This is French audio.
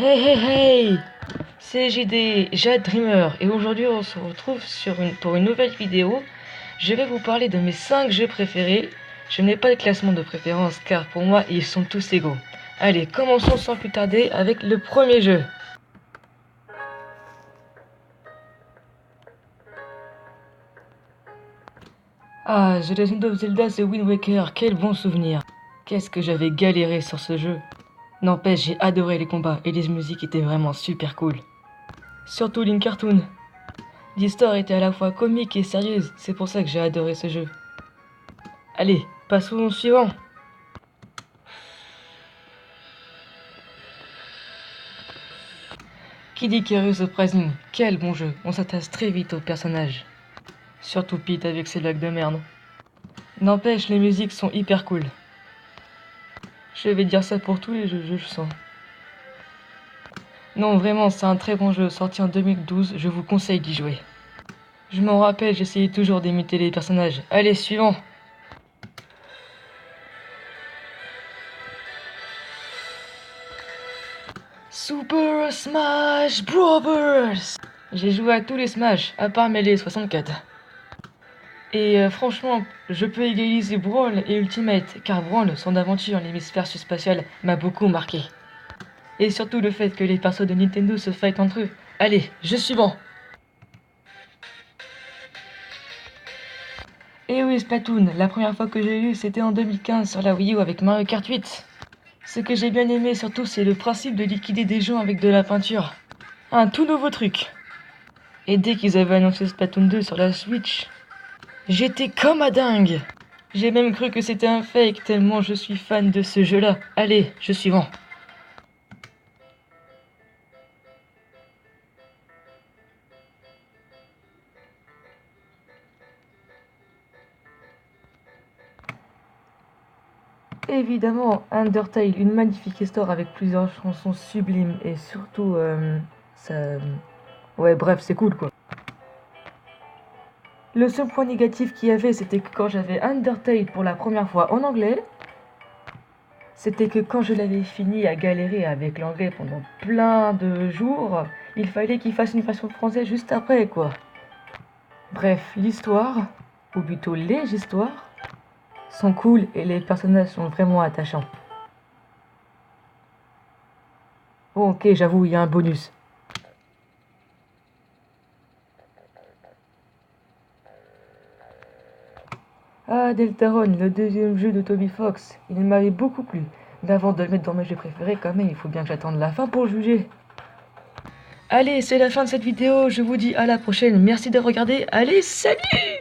Hey hey hey! C'est JD, Jade Dreamer, et aujourd'hui on se retrouve pour une nouvelle vidéo. Je vais vous parler de mes 5 jeux préférés. Je n'ai pas de classement de préférence car pour moi ils sont tous égaux. Allez, commençons sans plus tarder avec le premier jeu. Ah, The Legend of Zelda The Wind Waker, quel bon souvenir. Qu'est-ce que j'avais galéré sur ce jeu. N'empêche, j'ai adoré les combats et les musiques étaient vraiment super cool. Surtout Link Cartoon. L'histoire était à la fois comique et sérieuse, c'est pour ça que j'ai adoré ce jeu. Allez, passons au suivant. Qui dit Kiryu Surprising? Quel bon jeu, on s'attache très vite aux personnages. Surtout Pete avec ses blagues de merde. N'empêche, les musiques sont hyper cool. Je vais dire ça pour tous les jeux, je le sens. Non, vraiment, c'est un très bon jeu, sorti en 2012, je vous conseille d'y jouer. Je m'en rappelle, j'essayais toujours d'imiter les personnages. Allez, suivant. Super Smash Bros. J'ai joué à tous les Smash, à part Melee 64. Et franchement, je peux égaliser Brawl et Ultimate, car Brawl, son aventure en hémisphère spatial, m'a beaucoup marqué. Et surtout le fait que les persos de Nintendo se fightent entre eux. Allez, jeu suivant. Et oui, Splatoon, la première fois que j'ai eu, c'était en 2015 sur la Wii U avec Mario Kart 8. Ce que j'ai bien aimé surtout, c'est le principe de liquider des gens avec de la peinture. Un tout nouveau truc. Et dès qu'ils avaient annoncé Splatoon 2 sur la Switch, j'étais comme à dingue. J'ai même cru que c'était un fake tellement je suis fan de ce jeu-là. Allez, jeu suivant. Évidemment, Undertale, une magnifique histoire avec plusieurs chansons sublimes et surtout, ça... Ouais, bref, c'est cool quoi. Le seul point négatif qu'il y avait, c'était que quand j'avais Undertale pour la première fois en anglais, c'était que quand je l'avais fini à galérer avec l'anglais pendant plein de jours, il fallait qu'il fasse une version française juste après quoi. Bref, l'histoire, ou plutôt les histoires, sont cool et les personnages sont vraiment attachants. Bon, ok, j'avoue, il y a un bonus. Ah, Deltarune, le deuxième jeu de Toby Fox. Il m'avait beaucoup plu. Mais avant de le mettre dans mes jeux préférés, quand même, il faut bien que j'attende la fin pour juger. Allez, c'est la fin de cette vidéo. Je vous dis à la prochaine. Merci de regarder. Allez, salut!